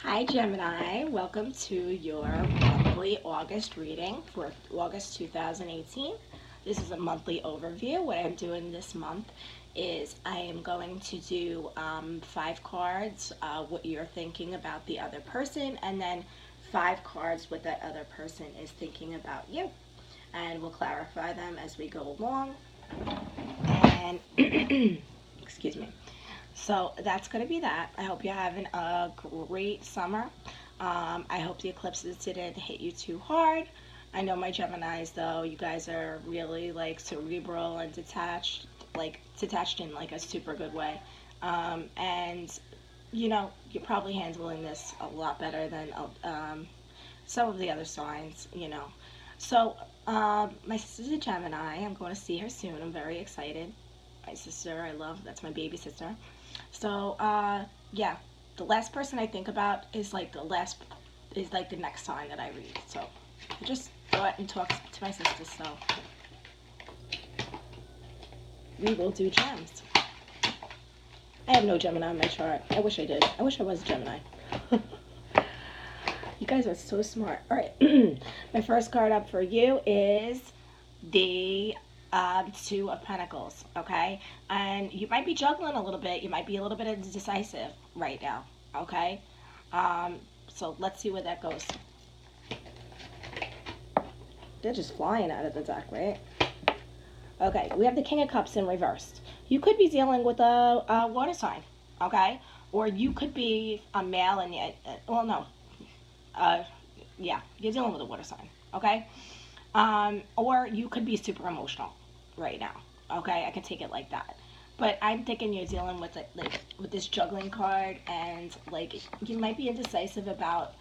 Hi Gemini, welcome to your monthly August reading for August 2018. This is a monthly overview. What I'm doing this month is I am going to do 5 cards, what you're thinking about the other person, and then 5 cards what that other person is thinking about you. And we'll clarify them as we go along. And excuse me. So that's going to be that. I hope you're having a great summer. I hope the eclipses didn't hit you too hard. I know my Geminis, though, you guys are really like cerebral and detached, like detached in like a super good way. And you're probably handling this a lot better than some of the other signs. So my sister's a Gemini. I'm going to see her soon. I'm very excited. My sister, I love. That's my baby sister. So, yeah, the last person I think about is like the next sign that I read. So, I just go out and talk to my sister. So, we will do gems. I have no Gemini on my chart. I wish I did. I wish I was a Gemini. You guys are so smart. All right, my first card up for you is the Two of Pentacles, okay? And you might be juggling a little bit. You might be a little bit indecisive right now, okay? So let's see where that goes. They're just flying out of the deck, right? Okay, we have the King of Cups in reversed. You could be dealing with a water sign, okay? Or you could be a male and yeah, you're dealing with a water sign, okay? Or you could be super emotional right now. Okay, I can take it like that. But I'm thinking you're dealing with with this juggling card, and like you might be indecisive about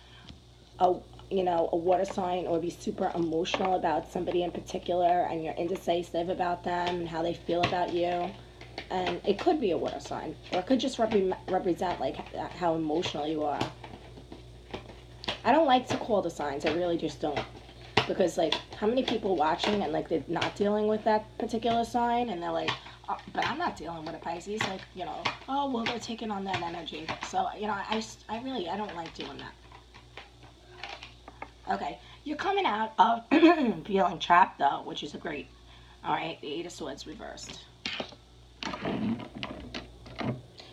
a a water sign, or be super emotional about somebody in particular, and you're indecisive about them and how they feel about you. And it could be a water sign, or it could just represent like how emotional you are. I don't like to call the signs. I really just don't. Because like how many people watching and like they're not dealing with that particular sign, and they're like, oh, but I'm not dealing with a Pisces, like oh well, they're taking on that energy. So I don't like doing that. Okay, you're coming out of feeling trapped though, which is a great. All right, the Eight of Swords reversed.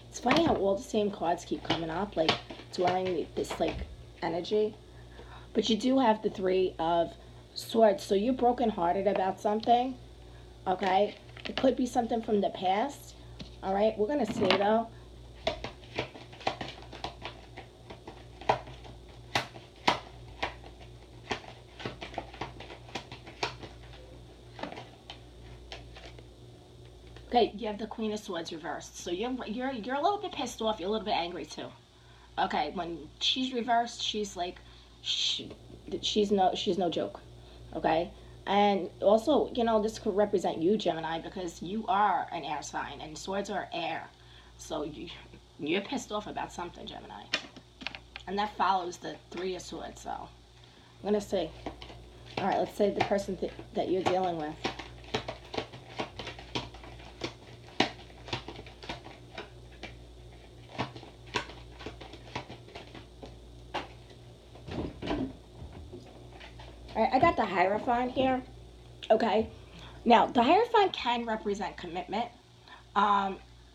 It's funny how all the same cards keep coming up, like dwelling this like energy. But you do have the Three of Swords, so you're brokenhearted about something, okay? It could be something from the past, all right? We're going to see, though. Okay, you have the Queen of Swords reversed, so you're a little bit pissed off. You're a little bit angry too. Okay, when she's reversed, she's like, she's no joke. Okay, and also this could represent you, Gemini, because you are an air sign and swords are air, so you're pissed off about something, Gemini, and that follows the Three of Swords. So I'm gonna say, all right, let's say the person that you're dealing with. All right, I got the Hierophant here. Okay, now the Hierophant can represent commitment.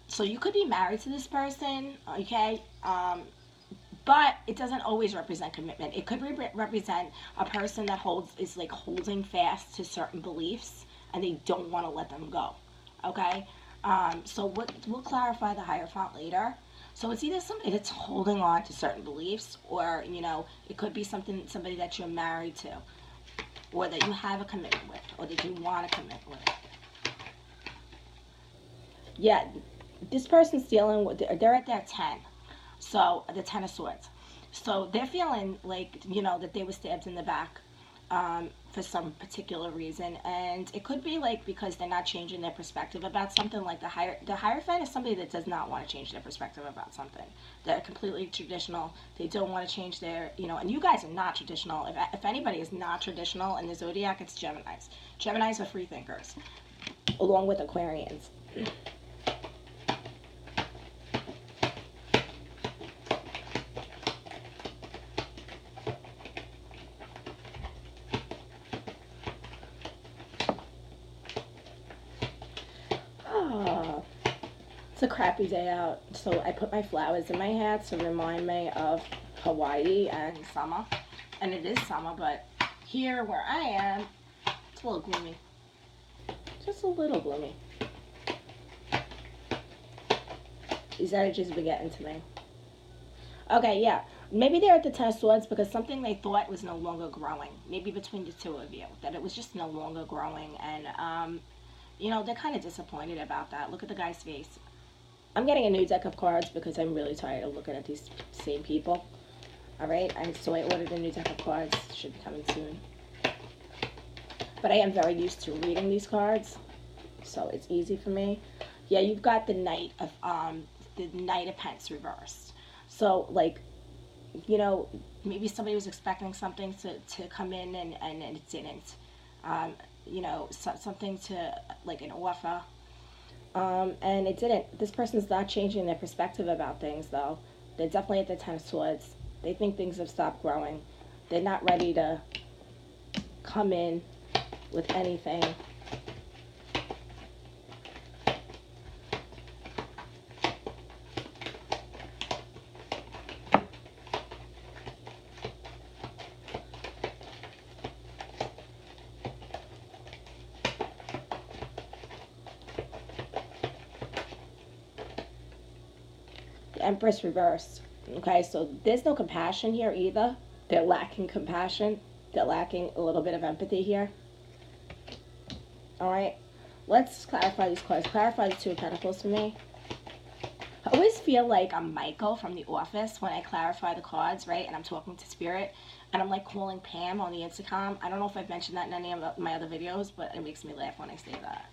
So you could be married to this person, okay? But it doesn't always represent commitment. It could represent a person that is like holding fast to certain beliefs, and they don't want to let them go. Okay, so we'll clarify the Hierophant later. So it's either somebody that's holding on to certain beliefs, or it could be somebody that you're married to, or that you have a commitment with, or that you want to commit with. Yeah, this person's dealing with, they're at their 10. So, the Ten of Swords. So, they're feeling like, that they were stabbed in the back for some particular reason. And it could be like because they're not changing their perspective about something. Like the Hierophant is somebody that does not want to change their perspective about something. They're completely traditional. They don't want to change their, and you guys are not traditional. If anybody is not traditional in the zodiac, it's Geminis. Geminis are free thinkers, along with Aquarians. It's a crappy day out, so I put my flowers in my hat to remind me of Hawaii and summer. And it is summer, but here where I am, it's a little gloomy. Just a little gloomy. These energies be getting to me. Okay, yeah. Maybe they're at the Ten of Swords because something they thought was no longer growing. Maybe between the two of you, that it was just no longer growing, and they're kind of disappointed about that. Look at the guy's face. I'm getting a new deck of cards because I'm really tired of looking at these same people. All right, and so I ordered a new deck of cards. Should be coming soon. But I am very used to reading these cards, so it's easy for me. Yeah, you've got the Knight of Pence reversed. So like, maybe somebody was expecting something to come in and it didn't. Something to, like an offer. And it didn't. This person's not changing their perspective about things, though. They're definitely at the Ten of Swords. They think things have stopped growing. They're not ready to come in with anything. Empress reversed. Okay, so there's no compassion here either. They're lacking compassion. They're lacking a little bit of empathy here. All right, let's clarify these cards. Clarify the Two of Pentacles for me. I always feel like I'm Michael from The Office when I clarify the cards, right? And I'm talking to Spirit, and I'm like calling Pam on the intercom. I don't know if I've mentioned that in any of my other videos, but it makes me laugh when I say that.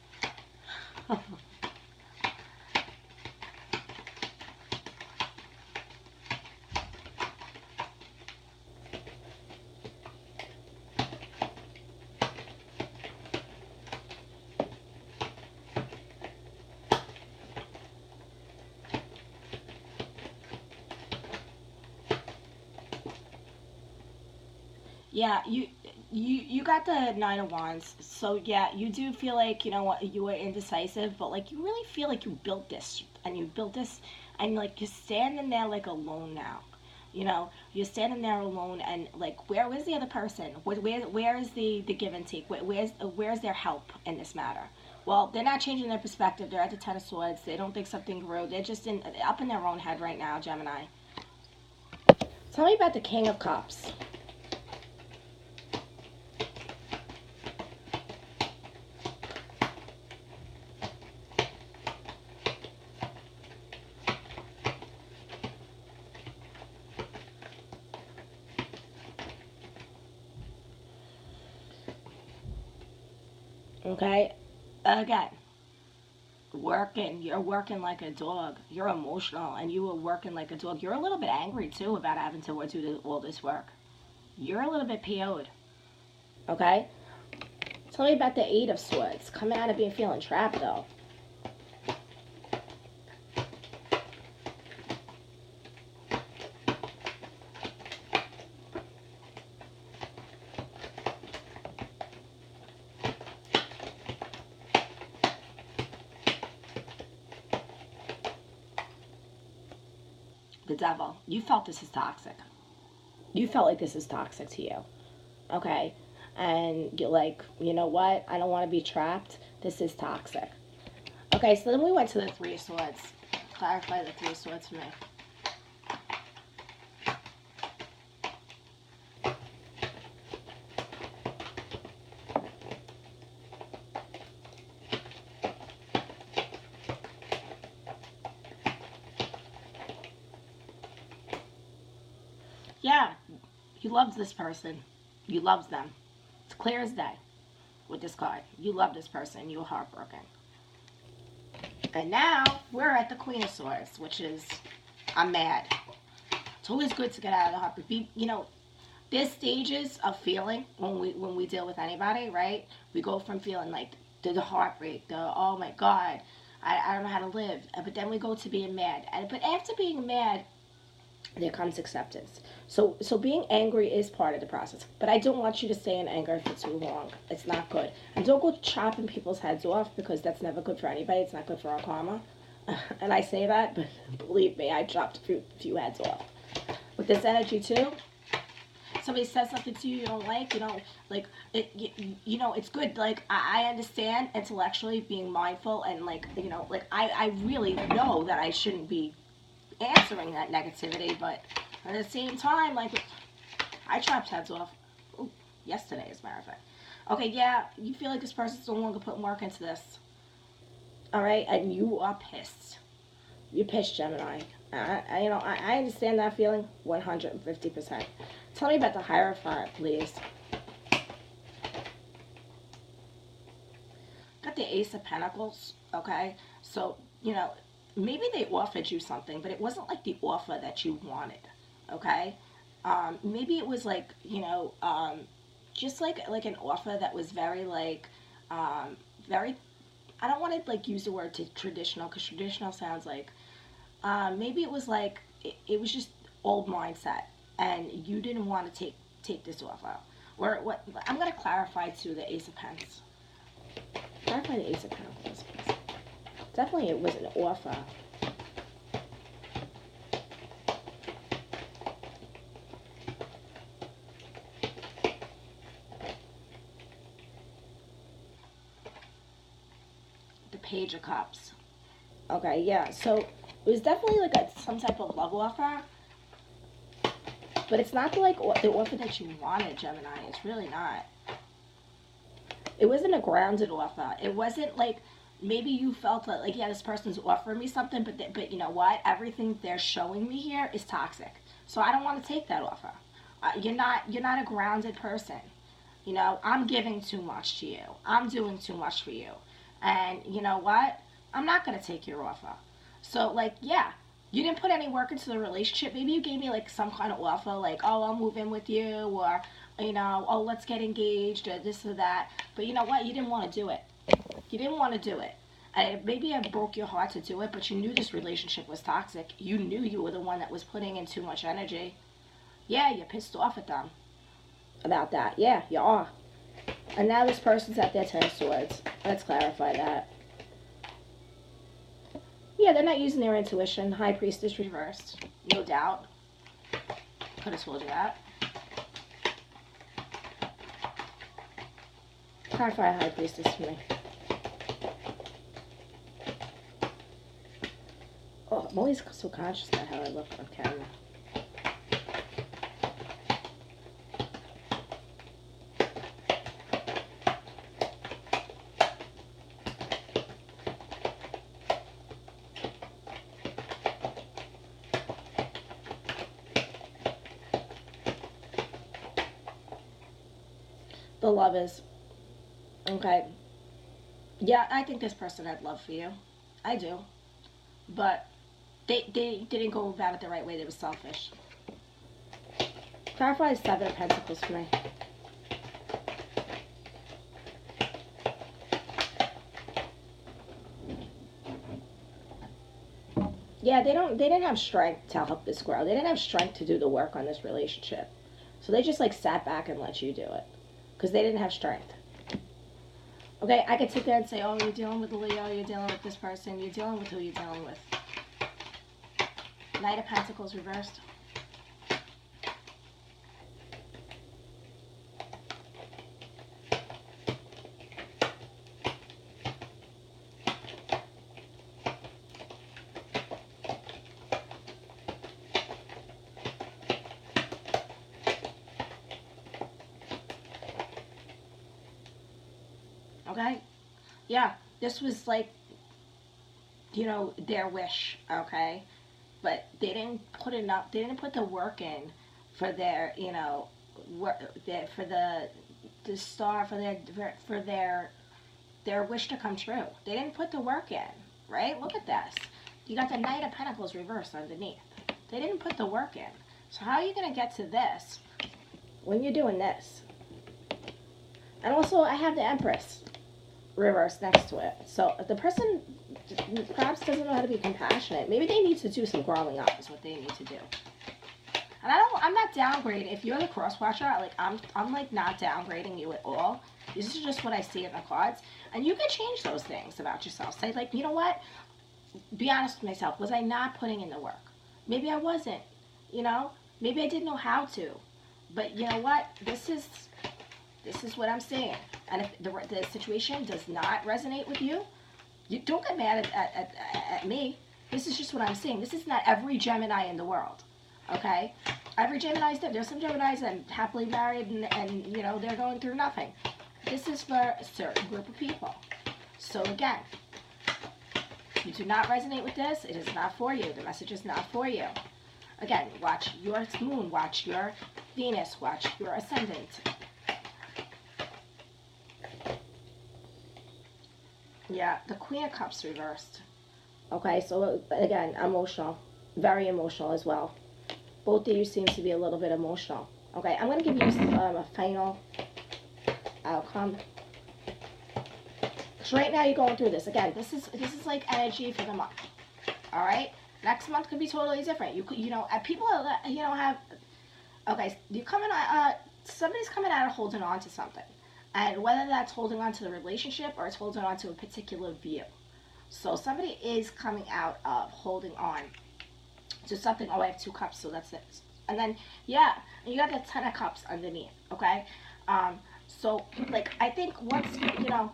Yeah, you got the Nine of Wands. So yeah, you do feel like, you were indecisive, but like you really feel like you built this and like you're standing there like alone now. You're standing there alone, and like where's the other person? Where is the give and take? Where's their help in this matter? Well, they're not changing their perspective. They're at the Ten of Swords. They don't think something grew. They're just up in their own head right now, Gemini. Tell me about the King of Cups. Okay, again, you're working like a dog. You're emotional, and you were working like a dog. You're a little bit angry too about having to do all this work. You're a little bit PO'd. Okay, tell me about the Eight of Swords. Coming out of being feeling trapped though. The Devil. You felt this is toxic. You felt like this is toxic to you. Okay? And you're like, you know what? I don't want to be trapped. This is toxic. Okay, so then we went to the Three of Swords. Clarify the Three of Swords for me. Yeah, you love this person. You love them. It's clear as day with this card. You love this person. You were heartbroken. And now we're at the Queen of Swords, which is, I'm mad. It's always good to get out of the heart. But there's stages of feeling when we deal with anybody, right? We go from feeling like the heartbreak, oh my God, I don't know how to live. But then we go to being mad. But after being mad, there comes acceptance. So being angry is part of the process. But I don't want you to stay in anger for too long. It's not good. And don't go chopping people's heads off because that's never good for anybody. It's not good for our karma. And I say that, but believe me, I dropped a few heads off. With this energy too, somebody says something to you you don't like, like it, it's good. Like I understand intellectually being mindful and like like I really know that I shouldn't be answering that negativity, but at the same time, like I chopped heads off. Ooh, yesterday, as a matter of fact. Okay, yeah, you feel like this person's no longer putting work into this. All right, and you are pissed. You're pissed, Gemini. I understand that feeling 150%. Tell me about the Hierophant, please. Got the Ace of Pentacles, okay? So, maybe they offered you something, but it wasn't like the offer that you wanted, okay? Maybe it was like, just like an offer that was very like, very, I don't want to like use the word traditional because traditional sounds like, maybe it was like, it was just old mindset and you didn't want to take this offer. Or what, I'm going to clarify to the Ace of Pentacles. Clarify the Ace of Pentacles, please. Definitely it was an offer. The Page of Cups. Okay, yeah, so it was definitely like some type of love offer, but it's not like the offer that you wanted, Gemini. It's really not. It wasn't a grounded offer. It wasn't like maybe you felt like yeah, this person's offering me something, but you know what? Everything they're showing me here is toxic, so I don't want to take that offer. You're not a grounded person. I'm giving too much to you. I'm doing too much for you, and you know what? I'm not gonna take your offer. So like yeah, you didn't put any work into the relationship. Maybe you gave me like some kind of offer, like oh I'll move in with you, or oh let's get engaged, or this or that. But you know what? You didn't want to do it. You didn't want to do it. And maybe I broke your heart to do it, but you knew this relationship was toxic. You knew you were the one that was putting in too much energy. Yeah, you're pissed off at them about that. Yeah, you are. And now this person's at their 10 of swords. Let's clarify that. Yeah, they're not using their intuition. High Priestess reversed. No doubt. Could have told you that. Clarify High Priestess for me. Oh, I'm always so conscious about how I look on camera. The Lovers. Okay. Yeah, I think this person had love for you. I do. But they didn't go about it the right way. They were selfish. Clarify the Seven of Pentacles for me. Yeah, they didn't have strength to help this grow. They didn't have strength to do the work on this relationship. So they just like sat back and let you do it. Because they didn't have strength. Okay, I could sit there and say, oh, you're dealing with Leo, you're dealing with this person, you're dealing with who you're dealing with. Knight of Pentacles reversed. Okay? Yeah, this was like, their wish, okay? But they didn't put enough, they didn't put the work in for their, for the star, for their wish to come true. They didn't put the work in, right? Look at this. You got the Knight of Pentacles reversed underneath. They didn't put the work in. So how are you going to get to this when you're doing this? And also, I have the Empress reversed next to it. So the person perhaps doesn't know how to be compassionate. Maybe they need to do some growing up is what they need to do. And I'm not downgrading. If you're the cross watcher, like I'm like not downgrading you at all. This is just what I see in the cards. And you can change those things about yourself. Say like, you know what? be honest with myself. Was I not putting in the work? Maybe I wasn't. You know, maybe I didn't know how to. But you know what? This is what I'm saying. And if the situation does not resonate with you, you don't get mad at me. This is just what I'm saying. This is not every Gemini in the world. Okay? Every Gemini is there. There's some Geminis that are happily married and you know, they're going through nothing. This is for a certain group of people. So again, if you do not resonate with this, it is not for you. The message is not for you. Again, watch your moon, watch your Venus, watch your ascendant. Yeah, the Queen of Cups reversed. Okay, so again, emotional. Very emotional as well. Both of you seem to be a little bit emotional. Okay, I'm going to give you a final outcome. Because right now you're going through this. Again, this is like energy for the month. All right? Next month could be totally different. You know, people, you know, have, okay, you're coming out, somebody's coming out of holding on to something. And whether that's holding on to the relationship or it's holding on to a particular view. So somebody is coming out of holding on to something. Oh, I have 2 cups, so that's it. And then, yeah, and you got the 10 of cups underneath, okay? So, like, I think once, you know,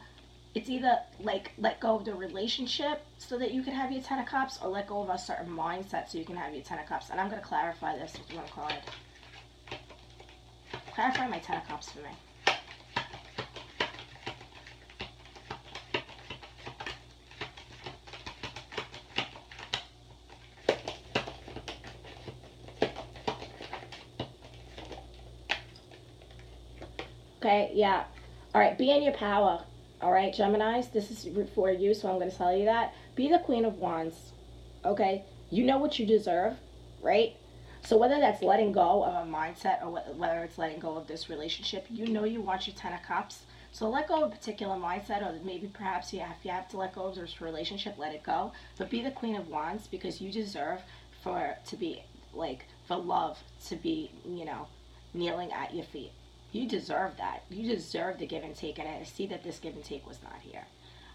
it's either, like, let go of the relationship so that you can have your 10 of cups, or let go of a certain mindset so you can have your 10 of cups. And I'm going to clarify this with one card. Clarify my 10 of cups for me. Okay, yeah. All right, be in your power. All right, Geminis, this is for you, so I'm going to tell you that. Be the Queen of Wands. Okay? You know what you deserve, right? So whether that's letting go of a mindset or whether it's letting go of this relationship, you know you want your 10 of Cups. So let go of a particular mindset, or maybe perhaps if you have to let go of this relationship, let it go. But be the Queen of Wands, because you deserve to be, like, for love to be, you know, kneeling at your feet. You deserve that. You deserve the give and take, and I see that this give and take was not here.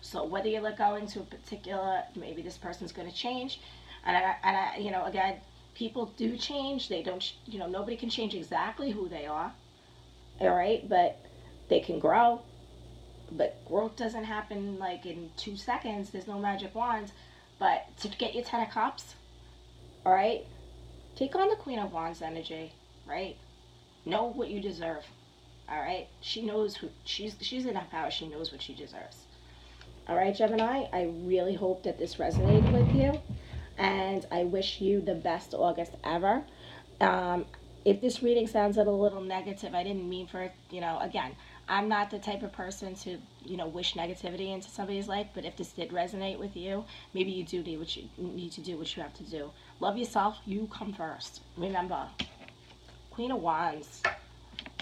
So whether you let go into a particular, maybe this person's going to change, and I, you know, again, people do change. They don't, you know, nobody can change exactly who they are. All right, but they can grow. But growth doesn't happen like in 2 seconds. There's no magic wands. But to get your 10 of Cups, all right, take on the Queen of Wands energy, right? Know what you deserve. All right, she knows who she's in her power. She knows what she deserves. All right, Gemini, I really hope that this resonated with you, and I wish you the best August ever. If this reading sounds a little negative, I didn't mean for it. You know, again, I'm not the type of person to, you know, wish negativity into somebody's life. But if this did resonate with you, maybe you do need what you need to do, what you have to do. Love yourself. You come first. Remember, Queen of Wands.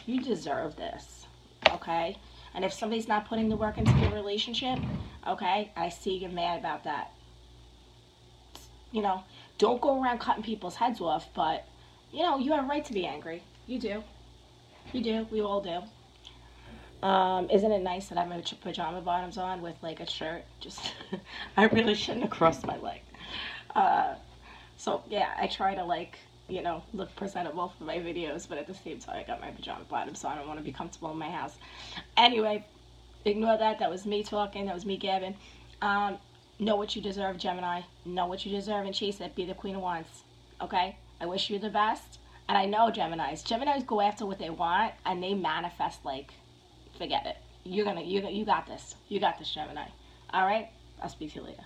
You deserve this, okay? And if somebody's not putting the work into the relationship, okay, I see you're mad about that. You know, don't go around cutting people's heads off, but, you know, you have a right to be angry. You do. You do. We all do. Isn't it nice that I have my pajama bottoms on with, like, a shirt? Just, I really shouldn't have crossed my leg. So, yeah, I try to, like, you know, look presentable for my videos, but at the same time, I got my pajama bottoms, so I don't want to be comfortable in my house. Anyway, ignore that. That was me talking. That was me gabbing. Know what you deserve, Gemini. Know what you deserve and chase it. Be the Queen of Wands. Okay? I wish you the best. And I know Geminis go after what they want, and they manifest like, forget it. You got this. You got this, Gemini. All right? I'll speak to you later.